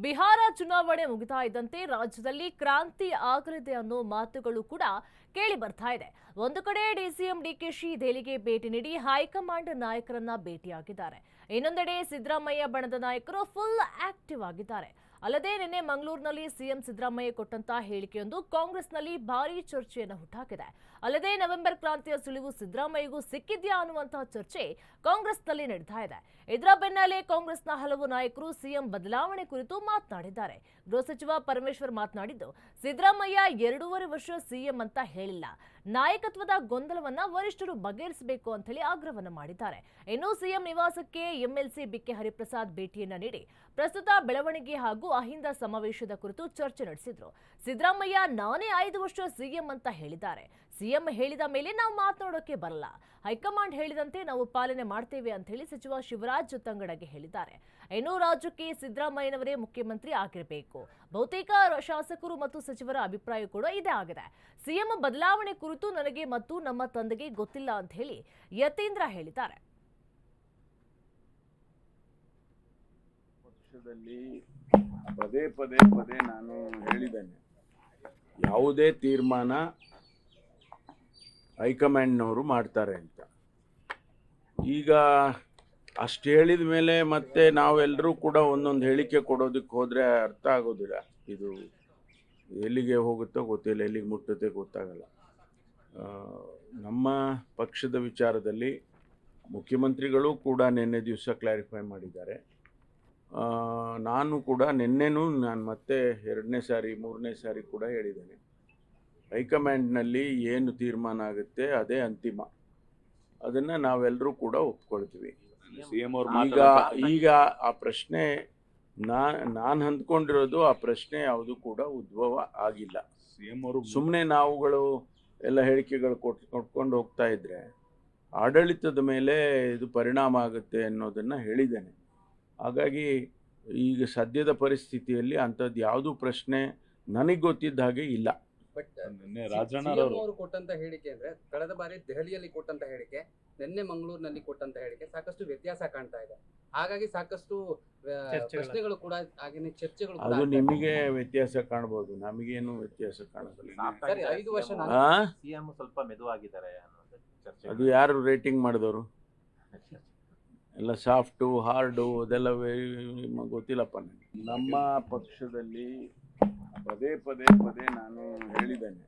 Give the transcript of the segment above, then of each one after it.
ಬಿಹಾರ ಚುನಾವಣೆ ಮುಗಿತಾ ಇದ್ದಂತೆ ರಾಜ್ಯದಲ್ಲಿ ಕ್ರಾಂತಿ ಆಗಲಿದೆ ಅನ್ನೋ ಮಾತುಗಳು ಕೂಡ ಕೇಳಿ ಬರ್ತಾ ಇದೆ. ಒಂದು ಕಡೆ ಡಿಸಿಎಂ ಡಿಕೆಶಿ ದೆಹಲಿಗೆ ಭೇಟಿ ನೀಡಿ ಹೈಕಮಾಂಡ್ ನಾಯಕರನ್ನ ಭೇಟಿಯಾಗಿದ್ದಾರೆ. ಇನ್ನೊಂದೆಡೆ ಸಿದ್ದರಾಮಯ್ಯ ಬಣದ ನಾಯಕರು ಫುಲ್ ಆಕ್ಟಿವ್ ಆಗಿದ್ದಾರೆ. ಅಲ್ಲದೆ ನಿನ್ನೆ ಮಂಗಳೂರಿನಲ್ಲಿ ಸಿಎಂ ಸಿದ್ದರಾಮಯ್ಯ ಕೊಟ್ಟಂತಹ ಹೇಳಿಕೆಯೊಂದು ಕಾಂಗ್ರೆಸ್ನಲ್ಲಿ ಭಾರೀ ಚರ್ಚೆಯನ್ನು ಹುಟ್ಟಾಕಿದೆ. ಅಲ್ಲದೆ ನವೆಂಬರ್ ಕ್ರಾಂತಿಯ ಸುಳಿವು ಸಿದ್ದರಾಮಯ್ಯಗೂ ಸಿಕ್ಕಿದ್ಯಾ ಅನ್ನುವಂತಹ ಚರ್ಚೆ ಕಾಂಗ್ರೆಸ್ನಲ್ಲಿ ನಡೀತಾ ಇದೆ. ಇದರ ಬೆನ್ನಲ್ಲೇ ಕಾಂಗ್ರೆಸ್ನ ಹಲವು ನಾಯಕರು ಸಿಎಂ ಬದಲಾವಣೆ ಕುರಿತು ಮಾತನಾಡಿದ್ದಾರೆ. ಗೃಹ ಸಚಿವ ಪರಮೇಶ್ವರ್ ಮಾತನಾಡಿದ್ದು, ಸಿದ್ದರಾಮಯ್ಯ 2.5 ವರ್ಷ ಸಿಎಂ ಅಂತ ಹೇಳಿಲ್ಲ, ನಾಯಕತ್ವದ ಗೊಂದಲವನ್ನ ವರಿಷ್ಠರು ಬಗೆಹರಿಸಬೇಕು ಅಂತ ಹೇಳಿ ಆಗ್ರಹವನ್ನ ಮಾಡಿದ್ದಾರೆ. ಇನ್ನು ಸಿಎಂ ನಿವಾಸಕ್ಕೆ ಎಂಎಲ್ಸಿ ಬಿಕೆ ಹರಿಪ್ರಸಾದ್ ಭೇಟಿಯನ್ನ ನೀಡಿ ಪ್ರಸ್ತುತ ಬೆಳವಣಿಗೆ ಹಾಗೂ ಅಹಿಂದ ಸಮಾವೇಶದ ಕುರಿತು ಚರ್ಚೆ ನಡೆಸಿದ್ರು. ಸಿದ್ದರಾಮಯ್ಯ ನಾನೇ 5 ವರ್ಷ ಸಿಎಂ ಅಂತ ಹೇಳಿದ್ದಾರೆ. ಸಿಎಂ ಹೇಳಿದ ಮೇಲೆ ನಾವು ಮಾತನಾಡೋಕೆ ಬರಲ್ಲ, ಹೈಕಮಾಂಡ್ ಹೇಳಿದಂತೆ ನಾವು ಪಾಲನೆ ಮಾಡ್ತೇವೆ ಅಂತ ಹೇಳಿ ಸಚಿವ ಶಿವರಾಜ್ ತಂಗಡಗೆ ಹೇಳಿದ್ದಾರೆ. ಇನ್ನು ರಾಜ್ಯಕ್ಕೆ ಸಿದ್ದರಾಮಯ್ಯನವರೇ ಮುಖ್ಯಮಂತ್ರಿ ಆಗಿರಬೇಕು. ಬಹುತೇಕ ಶಾಸಕರು ಮತ್ತು ಸಚಿವರ ಅಭಿಪ್ರಾಯ ಕೂಡ ಇದೇ ಆಗಿದೆ. ಸಿಎಂ ಬದಲಾವಣೆ ಕುರಿತು ನನಗೆ ಮತ್ತು ನಮ್ಮ ತಂದೆಗೆ ಗೊತ್ತಿಲ್ಲ ಅಂತ ಹೇಳಿ ಯತೀಂದ್ರ ಹೇಳಿದ್ದಾರೆ. ಪಕ್ಷದಲ್ಲಿ ಪದೇ ಪದೇ ಪದೇ ನಾನು ಹೇಳಿದ್ದೇನೆ, ಯಾವುದೇ ತೀರ್ಮಾನ ಹೈಕಮಾಂಡ್ನವರು ಮಾಡ್ತಾರೆ ಅಂತ. ಈಗ ಅಷ್ಟು ಹೇಳಿದ ಮೇಲೆ ಮತ್ತೆ ನಾವೆಲ್ಲರೂ ಕೂಡ ಒಂದೊಂದು ಹೇಳಿಕೆ ಕೊಡೋದಕ್ಕೆ ಹೋದರೆ ಅರ್ಥ ಆಗೋದಿಲ್ಲ. ಇದು ಎಲ್ಲಿಗೆ ಹೋಗುತ್ತೋ ಗೊತ್ತಿಲ್ಲ, ಎಲ್ಲಿಗೆ ಮುಟ್ಟುತ್ತೆ ಗೊತ್ತಾಗಲ್ಲ. ನಮ್ಮ ಪಕ್ಷದ ವಿಚಾರದಲ್ಲಿ ಮುಖ್ಯಮಂತ್ರಿಗಳು ಕೂಡ ನಿನ್ನೆ ದಿವಸ ಕ್ಲಾರಿಫೈ ಮಾಡಿದ್ದಾರೆ. ನಾನು ಕೂಡ ನಿನ್ನೆನೂ ನಾನು ಮತ್ತೆ 2ನೇ ಸಾರಿ 3ನೇ ಸಾರಿ ಕೂಡ ಹೇಳಿದ್ದೇನೆ, ಹೈಕಮಾಂಡ್ನಲ್ಲಿ ಏನು ತೀರ್ಮಾನ ಆಗುತ್ತೆ ಅದೇ ಅಂತಿಮ, ಅದನ್ನು ನಾವೆಲ್ಲರೂ ಕೂಡ ಒಪ್ಕೊಳ್ತೀವಿ. ಈಗ ಆ ಪ್ರಶ್ನೆ ನಾನು ಅಂದ್ಕೊಂಡಿರೋದು, ಆ ಪ್ರಶ್ನೆ ಯಾವುದು ಕೂಡ ಉದ್ಭವ ಆಗಿಲ್ಲ. ಸುಮ್ಮನೆ ನಾವುಗಳು ಎಲ್ಲ ಹೇಳಿಕೆಗಳು ಕೊಟ್ಕೊಂಡು ಹೋಗ್ತಾ ಇದ್ರೆ ಆಡಳಿತದ ಮೇಲೆ ಇದು ಪರಿಣಾಮ ಆಗುತ್ತೆ ಅನ್ನೋದನ್ನು ಹೇಳಿದ್ದೇನೆ. ಹಾಗಾಗಿ ಈಗ ಸದ್ಯದ ಪರಿಸ್ಥಿತಿಯಲ್ಲಿ ಅಂಥದ್ದು ಯಾವುದೂ ಪ್ರಶ್ನೆ ನನಗೆ ಗೊತ್ತಿದ್ದ ಹಾಗೆ ಇಲ್ಲ. ಬಟ್ ರಾಜಣ್ಣ ಅವರು ಕೊಟ್ಟಂತ ಹೇಳಿಕೆ ಅಂದ್ರೆ ಕಳೆದ ಬಾರಿ ದೆಹಲಿಯಲ್ಲಿ ಕೊಟ್ಟಂತ ಹೇಳಿಕೆ, ನಿನ್ನೆ ಮಂಗಳೂರಿನಲ್ಲಿ ಕೊಟ್ಟಂತ ಹೇಳಿಕೆ ಸಾಕಷ್ಟು ವ್ಯತ್ಯಾಸ ಕಾಣ್ತಾ ಇದೆ. ಹಾಗಾಗಿ ಸಾಕಷ್ಟು ಪ್ರಶ್ನೆಗಳು ಕೂಡ ಹಾಗೇನೆ ಚರ್ಚೆಗಳು ಅದು ನಿಮಗೆ ವ್ಯತ್ಯಾಸ ಕಾಣಬಹುದು, ನಮಗೇನು ವ್ಯತ್ಯಾಸ ಕಾಣೋದಿಲ್ಲ. 5 ವರ್ಷ ಸಿಎಂ ಸ್ವಲ್ಪ ಮೆದುವಾಗಿದ್ದಾರೆ ಅನ್ನೋದು ಚರ್ಚೆ. ಅದು ಯಾರು ರೇಟಿಂಗ್ ಮಾಡಿದವರು? ಎಲ್ಲ ಸಾಫ್ಟು ಹಾರ್ಡು ಅದೆಲ್ಲ ಗೊತ್ತಿಲ್ಲಪ್ಪ ನನಗೆ. ನಮ್ಮ ಪಕ್ಷದಲ್ಲಿ ಪದೇ ಪದೇ ಪದೇ ನಾನು ಹೇಳಿದ್ದೇನೆ.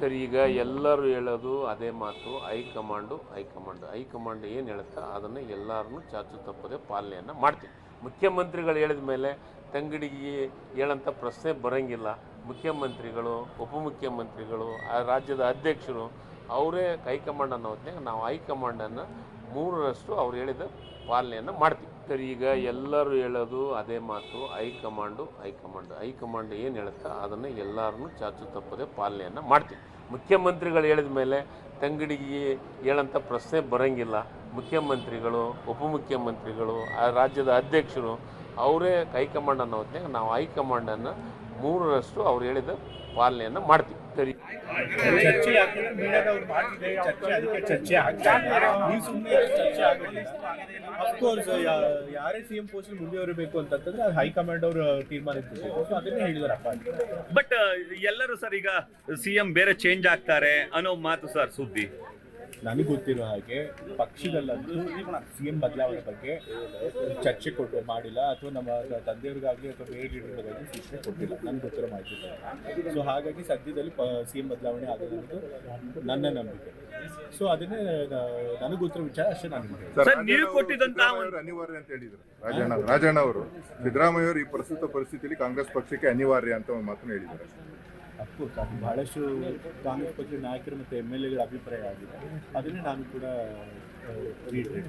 ಸರ್, ಈಗ ಎಲ್ಲರೂ ಹೇಳೋದು ಅದೇ ಮಾತು, ಹೈಕಮಾಂಡ್ ಏನು ಹೇಳುತ್ತಾ ಅದನ್ನು ಎಲ್ಲರನ್ನೂ ಚಾಚು ತಪ್ಪದೆ ಪಾಲನೆಯನ್ನು ಮಾಡ್ತೀವಿ. ಮುಖ್ಯಮಂತ್ರಿಗಳು ಹೇಳಿದ ಮೇಲೆ ತಂಗಡಿಗೆ ಹೇಳೋಂಥ ಪ್ರಶ್ನೆ ಬರೋಂಗಿಲ್ಲ. ಮುಖ್ಯಮಂತ್ರಿಗಳು, ಉಪಮುಖ್ಯಮಂತ್ರಿಗಳು, ಆ ರಾಜ್ಯದ ಅಧ್ಯಕ್ಷರು ಅವರೇ ಹೈಕಮಾಂಡ್ ಅನ್ನೋ ಹೊತ್ತಿನಾಗ ನಾವು ಹೈಕಮಾಂಡನ್ನು 3ರಷ್ಟು ಅವ್ರು ಹೇಳಿದ ಪಾಲನೆಯನ್ನು ಮಾಡ್ತೀವಿ. ಸರ್, ಈಗ ಎಲ್ಲರೂ ಹೇಳೋದು ಅದೇ ಮಾತು, ಹೈಕಮಾಂಡ್ ಏನು ಹೇಳುತ್ತಾ ಅದನ್ನು ಎಲ್ಲರನ್ನೂ ಚಾಚು ತಪ್ಪದೆ ಪಾಲನೆಯನ್ನು ಮಾಡ್ತೀವಿ. ಮುಖ್ಯಮಂತ್ರಿಗಳು ಹೇಳಿದ ಮೇಲೆ ತಂಗಡಿಗೆ ಹೇಳೋಂಥ ಪ್ರಶ್ನೆ ಬರೋಂಗಿಲ್ಲ. ಮುಖ್ಯಮಂತ್ರಿಗಳು, ಉಪಮುಖ್ಯಮಂತ್ರಿಗಳು, ಆ ರಾಜ್ಯದ ಅಧ್ಯಕ್ಷರು ಅವರೇ ಹೈಕಮಾಂಡ್ ಅನ್ನೋ ಹೊತ್ತಿನಾಗ ನಾವು ಹೈಕಮಾಂಡನ್ನು 3ರಷ್ಟು ಅವ್ರು ಹೇಳಿದ ಪಾಲನೆಯನ್ನು ಮಾಡ್ತೀವಿ. ಸರಿ, ಯಾರೇ ಸಿಎಂ ಪೋಸ್ಟ್ ಮುಂದುವರಿಬೇಕು ಅಂತಂದ್ರೆ ಅದು ಹೈಕಮಾಂಡ್ ಅವರು ತೀರ್ಮಾನ ಅದನ್ನೇ ಹೇಳಿದಾರಪ್ಪ. ಬಟ್ ಎಲ್ಲರೂ ಸರ್ ಈಗ ಸಿಎಂ ಬೇರೆ ಚೇಂಜ್ ಆಗ್ತಾರೆ ಅನ್ನೋ ಮಾತು ಸರ್ ಸುದ್ದಿ. ನನಗೆ ಗೊತ್ತಿರೋ ಹಾಗೆ ಪಕ್ಷದಲ್ಲಂತೂ ಸಿಎಂ ಬದಲಾವಣೆ ಬಗ್ಗೆ ಚರ್ಚೆ ಮಾಡಿಲ್ಲ, ಅಥವಾ ನಮ್ಮ ತಂದೆಯವ್ರಿಗಾಗಲಿ ಅಥವಾ ಬೇರೆ ಲೀಡರ್ಗಳಿಗಾಗಲಿ ಸೂಚನೆ ಕೊಟ್ಟಿಲ್ಲ, ನನಗೆ ಗೊತ್ತಿರೋ ಮಾಹಿತಿ. ಸೊ ಹಾಗಾಗಿ ಸದ್ಯದಲ್ಲಿ ಸಿಎಂ ಬದಲಾವಣೆ ಆಗೋದು ನನ್ನ ನಂಬಿಕೆ. ಸೊ ಅದನ್ನೇ ನನಗೆ ಗೊತ್ತಿರೋ ವಿಚಾರ ಅಷ್ಟೇ. ನೀವು ಕೊಟ್ಟಿದ್ದಂತ ಅನಿವಾರ್ಯ ಅಂತ ಹೇಳಿದ್ರು ರಾಜಣ್ಣ ಅವರು. ಸಿದ್ದರಾಮಯ್ಯ ಅವರು ಈ ಪ್ರಸ್ತುತ ಪರಿಸ್ಥಿತಿಯಲ್ಲಿ ಕಾಂಗ್ರೆಸ್ ಪಕ್ಷಕ್ಕೆ ಅನಿವಾರ್ಯ ಅಂತ ಒಂದು ಮಾತನ್ನು ಹೇಳಿದ್ದಾರೆ. ಅಫ್ಕೋರ್ಸ್ ಅದು ಬಹಳಷ್ಟು ಕಾಂಗ್ರೆಸ್ ಪಕ್ಷದ ನಾಯಕರು ಮತ್ತು MLAಗಳ ಅಭಿಪ್ರಾಯ ಆಗಿದೆ, ಅದನ್ನೇ ನಾನು ಕೂಡ ರೀಟ್ರೇಟ್.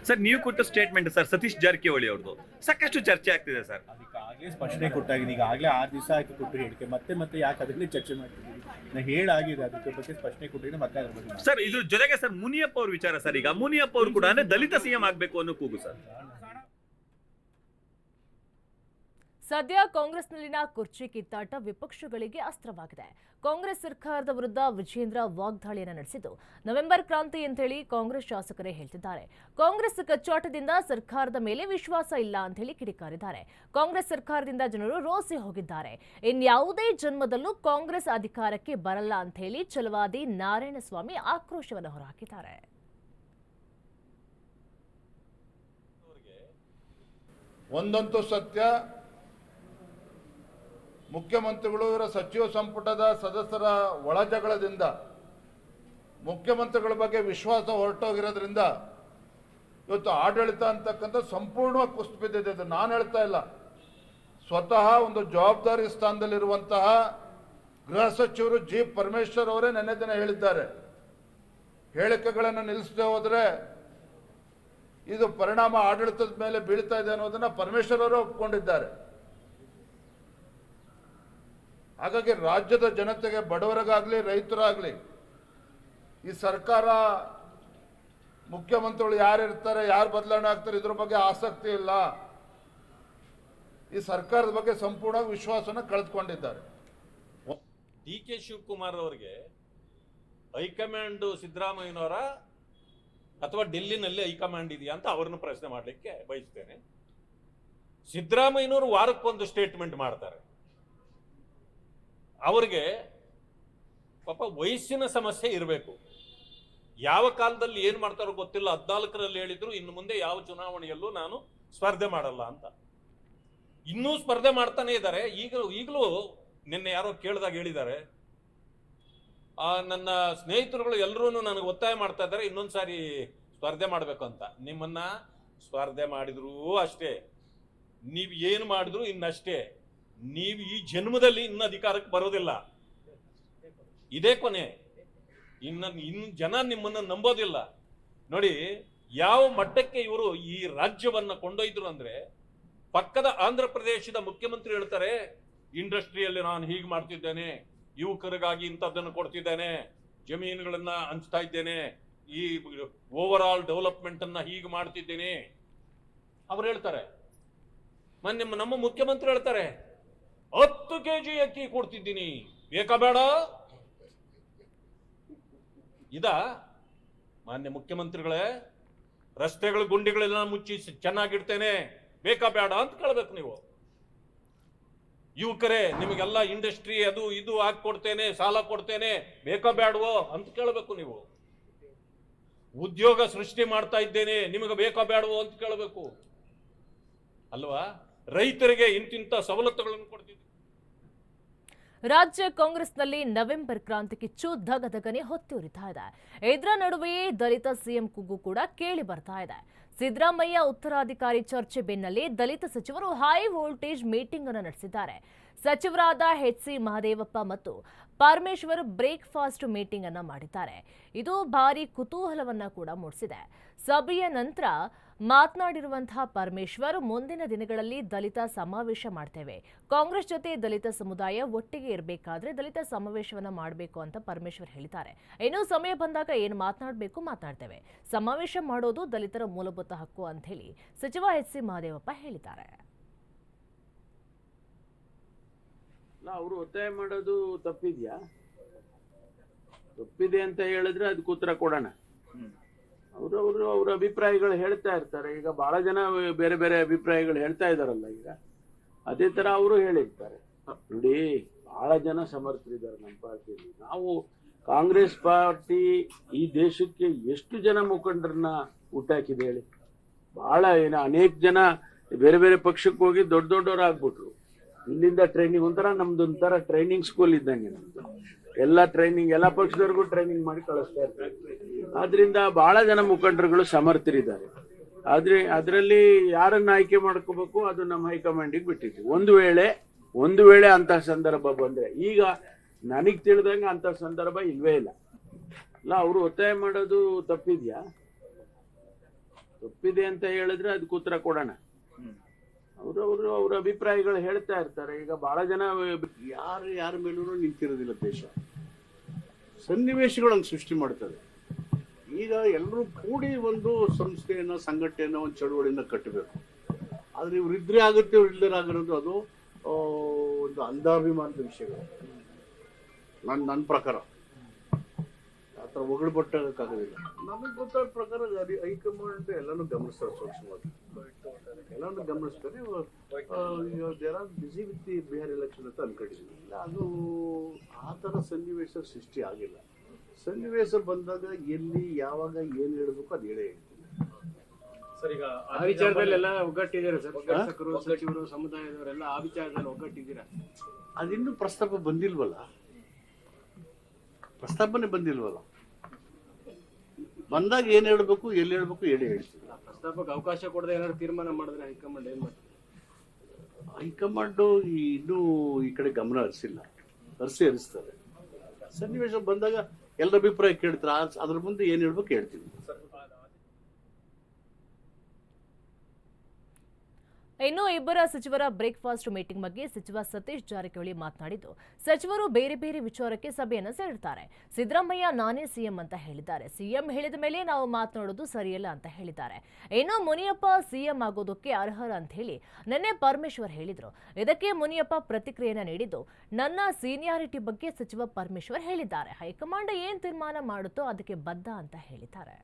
ಸರ್, ನೀವು ಕೊಟ್ಟ ಸ್ಟೇಟ್ಮೆಂಟ್ ಸರ್ ಸತೀಶ್ ಜಾರಕಿಹೊಳಿ ಅವ್ರದ್ದು ಸಾಕಷ್ಟು ಚರ್ಚೆ ಆಗ್ತಿದೆ ಸರ್. ಅದಕ್ಕಾಗಲೇ ಸ್ಪಷ್ಟನೆ ಕೊಟ್ಟಾಗಿದೆ. ಈಗಾಗಲೇ 6 ದಿವಸ ಆಯ್ತು ಕೊಟ್ಟು ಹೇಳಿಕೆ, ಮತ್ತೆ ಯಾಕೆ ಅದನ್ನೇ ಚರ್ಚೆ ಮಾಡ್ತಿದ್ದೀವಿ? ನಾನು ಹೇಳಾಗಿದೆ, ಅದಕ್ಕೆ ಬಗ್ಗೆ ಸ್ಪಷ್ಟನೆ ಕೊಟ್ಟಿದ್ದೀನಿ. ಮತ್ತೆ ಅದ್ರ ಬಗ್ಗೆ ಸರ್ ಇದ್ರ ಜೊತೆಗೆ ಸರ್ ಮುನಿಯಪ್ಪ ಅವ್ರ ವಿಚಾರ ಸರ್. ಈಗ ಮುನಿಯಪ್ಪ ಅವರು ಕೂಡ ದಲಿತ ಸಿಎಂ ಆಗಬೇಕು ಅನ್ನೋ ಕೂಗು ಸರ್. ಸದ್ಯ ಕಾಂಗ್ರೆಸ್ನಲ್ಲಿನ ಕುರ್ಚಿ ಕಿತ್ತಾಟ ವಿಪಕ್ಷಗಳಿಗೆ ಅಸ್ತ್ರವಾಗಿದೆ. ಕಾಂಗ್ರೆಸ್ ಸರ್ಕಾರದ ವಿರುದ್ಧ ವಿಜೇಂದ್ರ ವಾಗ್ದಾಳಿಯನ್ನು ನಡೆಸಿದ್ದು, ನವೆಂಬರ್ ಕ್ರಾಂತಿ ಅಂತೇಳಿ ಕಾಂಗ್ರೆಸ್ ಶಾಸಕರೇ ಹೇಳ್ತಿದ್ದಾರೆ. ಕಾಂಗ್ರೆಸ್ ಕಚ್ಚಾಟದಿಂದ ಸರ್ಕಾರದ ಮೇಲೆ ವಿಶ್ವಾಸ ಇಲ್ಲ ಅಂತ ಹೇಳಿ ಕಿಡಿಕಾರಿದ್ದಾರೆ. ಕಾಂಗ್ರೆಸ್ ಸರ್ಕಾರದಿಂದ ಜನರು ರೋಸಿ ಹೋಗಿದ್ದಾರೆ. ಇನ್ಯಾವುದೇ ಜನ್ಮದಲ್ಲೂ ಕಾಂಗ್ರೆಸ್ ಅಧಿಕಾರಕ್ಕೆ ಬರಲ್ಲ ಅಂತ ಹೇಳಿ ಛಲವಾದಿ ನಾರಾಯಣಸ್ವಾಮಿ ಆಕ್ರೋಶವನ್ನು ಹೊರಹಾಕಿದ್ದಾರೆ. ಒಂದಂತೂ ಸತ್ಯ, ಮುಖ್ಯಮಂತ್ರಿಗಳು ಇವರ ಸಚಿವ ಸಂಪುಟದ ಸದಸ್ಯರ ಒಳಜಗಳದಿಂದ ಮುಖ್ಯಮಂತ್ರಿಗಳ ಬಗ್ಗೆ ವಿಶ್ವಾಸ ಹೊರಟೋಗಿರೋದ್ರಿಂದ ಇವತ್ತು ಆಡಳಿತ ಅಂತಕ್ಕಂಥ ಸಂಪೂರ್ಣವಾಗಿ ಕುಸಿದು ಬಿದ್ದಿದೆ. ಇದು ನಾನು ಹೇಳ್ತಾ ಇಲ್ಲ, ಸ್ವತಃ ಒಂದು ಜವಾಬ್ದಾರಿ ಸ್ಥಾನದಲ್ಲಿರುವಂತಹ ಗೃಹ ಸಚಿವರು ಜಿ ಪರಮೇಶ್ವರ್ ಅವರೇ ನೆನ್ನೆ ದಿನ ಹೇಳಿದ್ದಾರೆ. ಹೇಳಿಕೆಗಳನ್ನು ನಿಲ್ಲಿಸದೆ ಹೋದರೆ ಇದು ಪರಿಣಾಮ ಆಡಳಿತದ ಮೇಲೆ ಬೀಳ್ತಾ ಇದೆ ಅನ್ನೋದನ್ನ ಪರಮೇಶ್ವರ್ ಅವರು ಒಪ್ಕೊಂಡಿದ್ದಾರೆ. ಹಾಗಾಗಿ ರಾಜ್ಯದ ಜನತೆಗೆ, ಬಡವರಿಗಾಗ್ಲಿ ರೈತರಾಗ್ಲಿ, ಈ ಸರ್ಕಾರ ಮುಖ್ಯಮಂತ್ರಿಗಳು ಯಾರು ಇರ್ತಾರೆ, ಯಾರು ಬದಲಾವಣೆ ಆಗ್ತಾರೆ ಇದ್ರ ಬಗ್ಗೆ ಆಸಕ್ತಿ ಇಲ್ಲ. ಈ ಸರ್ಕಾರದ ಬಗ್ಗೆ ಸಂಪೂರ್ಣ ವಿಶ್ವಾಸನ ಕಳೆದುಕೊಂಡಿದ್ದಾರೆ. DK ಶಿವಕುಮಾರ್ ಅವರಿಗೆ ಹೈಕಮಾಂಡ್ ಸಿದ್ದರಾಮಯ್ಯನವರ ಅಥವಾ ಡೆಲ್ಲಿನಲ್ಲಿ ಹೈಕಮಾಂಡ್ ಇದೆಯಾ ಅಂತ ಅವ್ರನ್ನ ಪ್ರಶ್ನೆ ಮಾಡಲಿಕ್ಕೆ ಬಯಸ್ತೇನೆ. ಸಿದ್ದರಾಮಯ್ಯನವರು ವಾರಕ್ಕೊಂದು ಸ್ಟೇಟ್ಮೆಂಟ್ ಮಾಡ್ತಾರೆ. ಅವ್ರಿಗೆ ಪಾಪ ವಯಸ್ಸಿನ ಸಮಸ್ಯೆ ಇರಬೇಕು. ಯಾವ ಕಾಲದಲ್ಲಿ ಏನು ಮಾಡ್ತಾರೋ ಗೊತ್ತಿಲ್ಲ. 14ರಲ್ಲಿ ಹೇಳಿದ್ರು ಇನ್ನು ಮುಂದೆ ಯಾವ ಚುನಾವಣೆಯಲ್ಲೂ ನಾನು ಸ್ಪರ್ಧೆ ಮಾಡಲ್ಲ ಅಂತ. ಇನ್ನೂ ಸ್ಪರ್ಧೆ ಮಾಡ್ತಾನೆ ಇದ್ದಾರೆ. ಈಗಲೂ ನಿನ್ನೆ ಯಾರೋ ಕೇಳಿದಾಗ ಹೇಳಿದ್ದಾರೆ, ನನ್ನ ಸ್ನೇಹಿತರುಗಳು ಎಲ್ಲರೂ ನನಗೆ ಒತ್ತಾಯ ಮಾಡ್ತಾ ಇದ್ದಾರೆ ಇನ್ನೊಂದ್ಸಾರಿ ಸ್ಪರ್ಧೆ ಮಾಡಬೇಕು ಅಂತ. ನಿಮ್ಮನ್ನ ಸ್ಪರ್ಧೆ ಮಾಡಿದ್ರು ಅಷ್ಟೇ, ನೀವು ಏನು ಮಾಡಿದ್ರು ಇನ್ನಷ್ಟೇ. ನೀವು ಈ ಜನ್ಮದಲ್ಲಿ ಇನ್ನು ಅಧಿಕಾರಕ್ಕೆ ಬರೋದಿಲ್ಲ, ಇದೇ ಕೊನೆ. ಇನ್ನು ಜನ ನಿಮ್ಮನ್ನ ನಂಬೋದಿಲ್ಲ. ನೋಡಿ ಯಾವ ಮಟ್ಟಕ್ಕೆ ಇವರು ಈ ರಾಜ್ಯವನ್ನ ಕೊಂಡೊಯ್ದ್ರು ಅಂದ್ರೆ, ಪಕ್ಕದ ಆಂಧ್ರ ಪ್ರದೇಶದ ಮುಖ್ಯಮಂತ್ರಿ ಹೇಳ್ತಾರೆ, ಇಂಡಸ್ಟ್ರಿಯಲ್ಲಿ ನಾನು ಹೀಗೆ ಮಾಡ್ತಿದ್ದೇನೆ, ಯುವಕರಿಗಾಗಿ ಇಂಥದ್ದನ್ನು ಕೊಡ್ತಿದ್ದೇನೆ, ಜಮೀನುಗಳನ್ನ ಹಂಚ್ತಾ ಇದ್ದೇನೆ, ಈ ಓವರ್ ಆಲ್ ಡೆವಲಪ್ಮೆಂಟ್ ಅನ್ನ ಹೀಗೆ ಮಾಡ್ತಿದ್ದೇನೆ ಅವ್ರು ಹೇಳ್ತಾರೆ. ನಮ್ಮ ಮುಖ್ಯಮಂತ್ರಿ ಹೇಳ್ತಾರೆ 10 kg ಅಕ್ಕಿ ಕೊಡ್ತಿದ್ದೀನಿ, ಬೇಕಾ ಬೇಡ? ಇದ ಮಾನ್ಯ ಮುಖ್ಯಮಂತ್ರಿಗಳೇ, ರಸ್ತೆಗಳ ಗುಂಡಿಗಳೆಲ್ಲ ಮುಚ್ಚಿ ಚೆನ್ನಾಗಿಡ್ತೇನೆ, ಬೇಕಾ ಬೇಡ ಅಂತ ಕೇಳ್ಬೇಕು ನೀವು. ಯುವಕರೇ, ನಿಮಗೆಲ್ಲ ಇಂಡಸ್ಟ್ರಿ ಅದು ಇದು ಹಾಕೊಡ್ತೇನೆ, ಸಾಲ ಕೊಡ್ತೇನೆ, ಬೇಕಾ ಬೇಡವೋ ಅಂತ ಕೇಳಬೇಕು ನೀವು. ಉದ್ಯೋಗ ಸೃಷ್ಟಿ ಮಾಡ್ತಾ ಇದ್ದೇನೆ, ನಿಮಗೆ ಬೇಕಾ ಬೇಡವೋ ಅಂತ ಕೇಳಬೇಕು ಅಲ್ವಾ? ರೈತರಿಗೆ ಇಂತಿಂತ ಸವಲತ್ತುಗಳನ್ನು ಕೊಡ್ತಿದ್ದೆ. ರಾಜ್ಯ ಕಾಂಗ್ರೆಸ್ನಲ್ಲಿ ನವೆಂಬರ್ ಕ್ರಾಂತಿ ಕಿಚ್ಚು ಧಗಧಗನೆ ಹೊತ್ತುರಿತಾ ಇದೆ. ಇದರ ನಡುವೆಯೇ ದಲಿತ ಸಿಎಂ ಕೂಗು ಕೂಡ ಕೇಳಿ ಬರ್ತಾ ಇದೆ. ಸಿದ್ದರಾಮಯ್ಯ ಉತ್ತರಾಧಿಕಾರಿ ಚರ್ಚೆ ಬೆನ್ನಲ್ಲೇ ದಲಿತ ಸಚಿವರು ಹೈ ವೋಲ್ಟೇಜ್ ಮೀಟಿಂಗ್ ಅನ್ನು ನಡೆಸಿದ್ದಾರೆ. ಸಚಿವರಾದ HC ಮಹದೇವಪ್ಪ ಮತ್ತು ಪರಮೇಶ್ವರ್ ಬ್ರೇಕ್ಫಾಸ್ಟ್ ಮೀಟಿಂಗ್ ಅನ್ನು ಮಾಡಿದ್ದಾರೆ. ಇದು ಭಾರಿ ಕುತೂಹಲವನ್ನ ಕೂಡ ಮೂಡಿಸಿದೆ. ಸಭೆಯ ನಂತರ ಮಾತನಾಡಿರುವಂತಹ ಪರಮೇಶ್ವರ್, ಮುಂದಿನ ದಿನಗಳಲ್ಲಿ ದಲಿತ ಸಮಾವೇಶ ಮಾಡ್ತೇವೆ. ಕಾಂಗ್ರೆಸ್ ಜೊತೆ ದಲಿತ ಸಮುದಾಯ ಒಟ್ಟಿಗೆ ಇರಬೇಕಾದ್ರೆ ದಲಿತ ಸಮಾವೇಶವನ್ನ ಮಾಡಬೇಕು ಅಂತ ಪರಮೇಶ್ವರ್ ಹೇಳಿದ್ದಾರೆ. ಇನ್ನು ಸಮಯ ಬಂದಾಗ ಏನು ಮಾತನಾಡ್ತೇವೆ. ಸಮಾವೇಶ ಮಾಡೋದು ದಲಿತರ ಮೂಲಭೂತ ಹಕ್ಕು ಅಂತ ಹೇಳಿ ಸಚಿವ HC ಮಹದೇವಪ್ಪ ಹೇಳಿದ್ದಾರೆ. ಅವರು ಒತ್ತಾಯ ಮಾಡೋದು ತಪ್ಪಿದ್ಯಾ? ತಪ್ಪಿದೆ ಅಂತ ಹೇಳಿದ್ರೆ ಅದಕ್ಕೆ ಉತ್ತರ ಕೊಡೋಣ. ಅವ್ರ ಅಭಿಪ್ರಾಯಗಳು ಹೇಳ್ತಾ ಇರ್ತಾರೆ. ಈಗ ಬಹಳ ಜನ ಬೇರೆ ಬೇರೆ ಅಭಿಪ್ರಾಯಗಳು ಹೇಳ್ತಾ ಇದಾರಲ್ಲ, ಈಗ ಅದೇ ತರ ಅವರು ಹೇಳಿರ್ತಾರೆ. ನೋಡಿ, ಬಹಳ ಜನ ಸಮರ್ಥರಿದ್ದಾರೆ ನಮ್ಮ ಪಾರ್ಟಿಯಲ್ಲಿ. ನಾವು ಕಾಂಗ್ರೆಸ್ ಪಾರ್ಟಿ ಈ ದೇಶಕ್ಕೆ ಎಷ್ಟು ಜನ ಮುಖಂಡರನ್ನ ಹುಟ್ಟಾಕಿದೆ ಹೇಳಿ. ಬಹಳ ಅನೇಕ ಜನ ಬೇರೆ ಬೇರೆ ಪಕ್ಷಕ್ಕೆ ಹೋಗಿ ದೊಡ್ಡವರಾಗ್ಬಿಟ್ರು. ಇಲ್ಲಿಂದ ಟ್ರೈನಿಂಗ್ ನಮ್ದೊಂಥರ ಟ್ರೈನಿಂಗ್ ಸ್ಕೂಲ್ ಇದ್ದಂಗೆ. ನಮ್ದು ಎಲ್ಲ ಟ್ರೈನಿಂಗ್, ಎಲ್ಲ ಪಕ್ಷದವ್ರಿಗೂ ಟ್ರೈನಿಂಗ್ ಮಾಡಿ ಕಳಿಸ್ತಾ ಇರ್ತಾರೆ. ಆದ್ರಿಂದ ಬಹಳ ಜನ ಮುಖಂಡರುಗಳು ಸಮರ್ಥರಿದ್ದಾರೆ. ಆದ್ರೆ ಅದರಲ್ಲಿ ಯಾರನ್ನ ಆಯ್ಕೆ ಮಾಡ್ಕೋಬೇಕು ಅದು ನಮ್ಮ ಹೈಕಮಾಂಡಿಗೆ ಬಿಟ್ಟಿತ್ತು. ಒಂದು ವೇಳೆ ಅಂತ ಸಂದರ್ಭ ಬಂದ್ರೆ, ಈಗ ನನಗ್ ತಿಳಿದಂಗೆ ಅಂತ ಸಂದರ್ಭ ಇಲ್ವೇ ಇಲ್ಲ. ಅವರು ಒತ್ತಾಯ ಮಾಡೋದು ತಪ್ಪಿದ್ಯಾ? ತಪ್ಪಿದೆ ಅಂತ ಹೇಳಿದ್ರೆ ಅದಕ್ಕೆ ಉತ್ತರ ಕೊಡೋಣ. ಅವ್ರ ಅಭಿಪ್ರಾಯಗಳು ಹೇಳ್ತಾ ಇರ್ತಾರೆ. ಈಗ ಬಹಳ ಜನ ಯಾರ ಮೇಲೂ ನಿಂತಿರೋದಿಲ್ಲ. ದೇಶ ಸನ್ನಿವೇಶಗಳನ್ನು ಸೃಷ್ಟಿ ಮಾಡ್ತಾರೆ. ಈಗ ಎಲ್ಲರೂ ಕೂಡಿ ಒಂದು ಸಂಸ್ಥೆಯನ್ನ, ಸಂಘಟನೆಯನ್ನ, ಒಂದು ಚಳುವಳಿಯನ್ನ ಕಟ್ಟಬೇಕು. ಆದರೆ ಇವ್ರು ಇದ್ರೆ ಆಗುತ್ತೆ, ಇವ್ರು ಇಲ್ಲದೇ ಆಗಿರೋದು ಅದು ಒಂದು ಅಂಧಾಭಿಮಾನದ ವಿಷಯಗಳು. ನನ್ನ ಪ್ರಕಾರ ಆ ಥರ ಹೊಗಳ್ಬಟ್ಟಾಗೋಕ್ಕಾಗೋದಿಲ್ಲ. ನಮಗೆ ಗೊತ್ತಾದ ಪ್ರಕಾರ ಹೈಕಮಾಂಡ್ ಎಲ್ಲನೂ ಗಮನಿಸ್ತಾರೆ, ಸೂಕ್ಷ್ಮವಾಗಿ ಎಲ್ಲನೂ ಗಮನಿಸ್ತಾರೆ. There are busy with the Bihar election ಅಂತ ಅನ್ಕೊಂಡಿದ್ದೀನಿ. ಅದು ಆ ಥರ ಸನ್ನಿವೇಶ ಸೃಷ್ಟಿ ಆಗಿಲ್ಲ. ಸನ್ನಿವೇಶ ಬಂದಾಗ ಎಲ್ಲಿ ಯಾವಾಗ ಏನು ಹೇಳಬೇಕು ಅದು ಹೇಳೇ ಹೇಳ್ತೀನಿ. ಆ ವಿಚಾರದಲ್ಲೆಲ್ಲ ಒಗ್ಗಟ್ಟಿದ್ದೀರಾ ಸರ್? ಶಾಸಕರು, ಸಚಿವರು, ಸಮುದಾಯದವರೆಲ್ಲ ಆ ವಿಚಾರದಲ್ಲಿ ಒಗ್ಗಟ್ಟಿದ್ದೀರಾ? ಅದಿನ್ನೂ ಪ್ರಸ್ತಾಪ ಬಂದಿಲ್ವಲ್ಲ, ಪ್ರಸ್ತಾಪನೆ ಬಂದಿಲ್ವಲ್ಲ. ಬಂದಾಗ ಏನು ಹೇಳಬೇಕು, ಎಲ್ಲಿ ಹೇಳಬೇಕು ಹೇಳಿ ಹೇಳ್ತೀವಿ. ಪ್ರಸ್ತಾಪಕ್ಕೆ ಅವಕಾಶ ಕೊಡದೆ ಏನಾದ್ರು ತೀರ್ಮಾನ ಮಾಡಿದ್ರೆ ಹೈಕಮಾಂಡ್ ಏನ್ ಮಾಡ್ತಾರೆ? ಹೈಕಮಾಂಡು ಇನ್ನೂ ಈ ಕಡೆ ಗಮನ ಹರಿಸ್ತಾರೆ. ಸನ್ನಿವೇಶ ಬಂದಾಗ ಎಲ್ಲರ ಅಭಿಪ್ರಾಯ ಕೇಳ್ತಾರೆ, ಅದ್ರ ಮುಂದೆ ಏನು ಹೇಳ್ಬೇಕು ಹೇಳ್ತೀವಿ. ಇನ್ನು ಇಬ್ಬರ ಸಚಿವರ ಬ್ರೇಕ್ಫಾಸ್ಟ್ ಮೀಟಿಂಗ್ ಬಗ್ಗೆ ಸಚಿವ ಸತೀಶ್ ಜಾರಕಿಹೊಳಿ ಮಾತನಾಡಿದ್ದು, ಸಚಿವರು ಬೇರೆ ಬೇರೆ ವಿಚಾರಕ್ಕೆ ಸಭೆಯನ್ನು ಸೇರಿದ್ದಾರೆ. ಸಿದ್ದರಾಮಯ್ಯ ನಾನೇ ಸಿಎಂ ಅಂತ ಹೇಳಿದ್ದಾರೆ. ಸಿಎಂ ಹೇಳಿದ ಮೇಲೆ ನಾವು ಮಾತನಾಡೋದು ಸರಿಯಲ್ಲ ಅಂತ ಹೇಳಿದ್ದಾರೆ. ಇನ್ನು ಮುನಿಯಪ್ಪ ಸಿಎಂ ಆಗೋದಕ್ಕೆ ಅರ್ಹರ ಅಂತ ಹೇಳಿ ನಿನ್ನೆ ಪರಮೇಶ್ವರ್ ಹೇಳಿದ್ರು. ಇದಕ್ಕೆ ಮುನಿಯಪ್ಪ ಪ್ರತಿಕ್ರಿಯೆಯನ್ನು ನೀಡಿದ್ದು, ನನ್ನ ಸೀನಿಯಾರಿಟಿ ಬಗ್ಗೆ ಸಚಿವ ಪರಮೇಶ್ವರ್ ಹೇಳಿದ್ದಾರೆ. ಹೈಕಮಾಂಡ್ ಏನ್ ತೀರ್ಮಾನ ಮಾಡುತ್ತೋ ಅದಕ್ಕೆ ಬದ್ಧ ಅಂತ ಹೇಳಿದ್ದಾರೆ.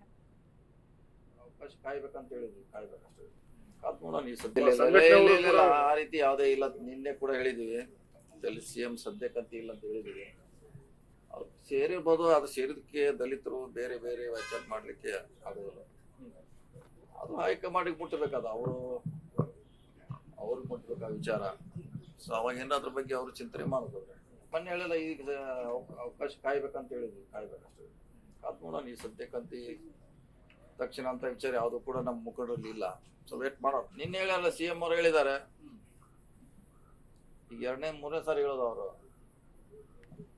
ಆ ರೀತಿ ಯಾವುದೇ ಇಲ್ಲ. ನಿನ್ನೆ ಕೂಡ ಹೇಳಿದೀವಿ, ಸಿಎಂ ಸದ್ಯಕ್ಕಂತ ಇಲ್ಲ ಅಂತ ಹೇಳಿದೀವಿ. ಅವ್ರು ಸೇರಿರ್ಬೋದು, ಅದು ಸೇರಿದಕ್ಕೆ ದಲಿತರು ಬೇರೆ ಬೇರೆ ವ್ಯಾಖ್ಯಾನ ಮಾಡ್ಲಿಕ್ಕೆ ಆಗೋದಿಲ್ಲ. ಅದು ಹೈಕಮಾಂಡಿಗೆ ಮುಟ್ಟಬೇಕಾದ, ಅವ್ರಿಗೆ ಮುಟ್ಟಬೇಕಾದ ವಿಚಾರ. ಸೊ ಅವಾಗ ಏನಾದ್ರ ಬಗ್ಗೆ ಅವರು ಚಿಂತನೆ ಮಾಡೋದು. ಮೊನ್ನೆ ಹೇಳಿಲ್ಲ, ಈಗ ಅವಕಾಶ ಕಾಯ್ಬೇಕಂತ ಹೇಳಿದ್ವಿ, ಕಾಯ್ಬೇಕಷ್ಟೇ. ಕಾದ್ ನೋಡೋಣ. ಈ ಸದ್ಯಕ್ಕಂತ ತಕ್ಷಣ ಅಂತ ವಿಚಾರ ಯಾವುದು ಕೂಡ ನಮ್ಮ ಮುಖಂಡರಲ್ಲಿ ಇಲ್ಲ. ಸೊ ವೇಟ್ ಮಾಡೋಣ. ನಿನ್ನೆ ಹೇಳಲ್ಲ, ಸಿಎಂ ಅವರು ಹೇಳಿದ್ದಾರೆ. ಈಗ 2ನೇ-3ನೇ ಸಾರಿ ಹೇಳೋದು ಅವರು.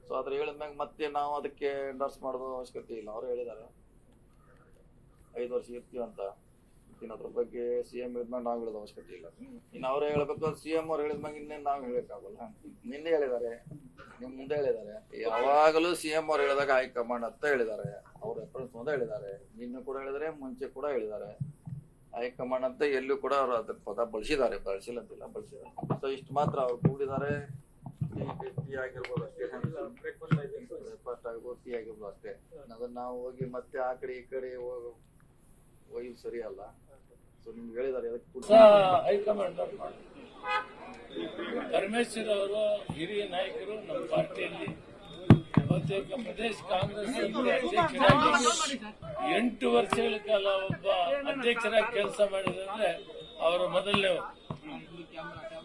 ಸೊ ಅದ್ರ ಹೇಳಿದ್ಮ್ಯಾಗ ಮತ್ತೆ ನಾವು ಅದಕ್ಕೆ ಎಂಡರ್ಸ್ ಮಾಡೋದು ಅವಶ್ಯಕತೆ ಇಲ್ಲ. ಅವರು ಹೇಳಿದ್ದಾರೆ 5 ವರ್ಷ ಇರ್ತೀವಿ ಅಂತ. ಇನ್ನು ಅದ್ರ ಬಗ್ಗೆ ಸಿಎಂ ಹೇಳಿದ್ಮ್ಯಾಗ ನಾವು ಹೇಳೋದು ಅವಶ್ಯಕತೆ ಇಲ್ಲ. ಇನ್ನು ಅವರೇ ಹೇಳ್ಬೇಕು. ಸಿಎಂ ಅವ್ರು ಹೇಳಿದ್ಮ್ಯಾಗ ಇನ್ನೇನು ನಾವು ಹೇಳಕ್ಕಾಗಲ್ಲ. ನಿನ್ನೆ ಹೇಳಿದ್ದಾರೆ, ನಿಮ್ ಮುಂದೆ ಹೇಳಿದ್ದಾರೆ. ಯಾವಾಗಲೂ ಸಿಎಂ ಅವ್ರು ಹೇಳಿದಾಗ ಹೈಕಮಾಂಡ್ ಅಂತ ಹೇಳಿದ್ದಾರೆ. ಅವ್ರ ರೆಫರೆನ್ಸ್ ಮುಂದೆ ಹೇಳಿದ್ದಾರೆ. ನಿನ್ನೆ ಕೂಡ ಹೇಳಿದ್ದಾರೆ, ಮುಂಚೆ ಕೂಡ ಹೇಳಿದ್ದಾರೆ. ಹೈಕಮಾಂಡ್ ಅಂತ ಎಲ್ಲೂ ಕೂಡ ಅವರು ಅದ್ರ ಪದ ಬಳಸಿದ್ದಾರೆ, ಬಳಸಿಲ್ಲ ಅಂತಿಲ್ಲ, ಬಳಸಿದ್ದಾರೆ. ಸೊ ಇಷ್ಟು ಮಾತ್ರ ಅವ್ರು ಕೂಡಿದ್ದಾರೆ. ಟೀ ಆಗಿರ್ಬೋದು ಅಷ್ಟೇ, ಬ್ರೇಕ್ಫಾಸ್ಟ್ ಆಗಿರ್ಬೋದು, ಟೀ ಆಗಿರ್ಬೋದು ಅಷ್ಟೇ. ಅದನ್ನ ನಾವು ಹೋಗಿ ಮತ್ತೆ ಆ ಕಡೆ ಈ ಕಡೆ ಒಯ್ದು ಸರಿ ಅಲ್ಲ. ಸೊ ನಿಮ್ಗೆ ಹೇಳಿದ್ದಾರೆ ಹೈಕಮಾಂಡ್ ಪರಮೇಶ್ವರ್ ಅವರು ಹಿರಿಯ ನಾಯಕರು ನಮ್ಮ ಪಾರ್ಟಿಯಲ್ಲಿ. ಬಹುತೇಕ ಪ್ರದೇಶ ಕಾಂಗ್ರೆಸ್ ಅಧ್ಯಕ್ಷರಾಗಿ 8 ವರ್ಷಗಳ ಕಾಲ ಒಬ್ಬ ಅಧ್ಯಕ್ಷರಾಗಿ ಕೆಲಸ ಮಾಡಿದ್ರೆ ಅವರು ಮೊದಲನೇವರು.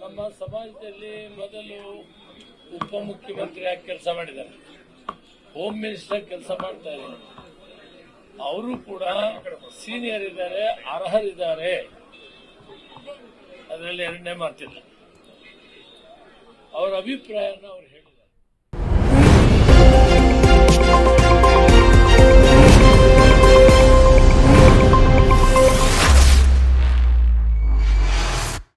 ನಮ್ಮ ಸಮಾಜದಲ್ಲಿ ಮೊದಲು ಉಪಮುಖ್ಯಮಂತ್ರಿಯಾಗಿ ಕೆಲಸ ಮಾಡಿದ್ದಾರೆ, ಹೋಮ್ ಮಿನಿಸ್ಟರ್ ಕೆಲಸ ಮಾಡ್ತಾ ಇದ್ದಾರೆ. ಅವರು ಕೂಡ ಸೀನಿಯರ್ ಇದ್ದಾರೆ, ಅರ್ಹರಿದ್ದಾರೆ, ಅದರಲ್ಲಿ 2ನೇ ಮಾತಿಲ್ಲ. ಅವರ ಅಭಿಪ್ರಾಯನ ಅವ್ರು ಹೇಳಿದ್ದಾರೆ.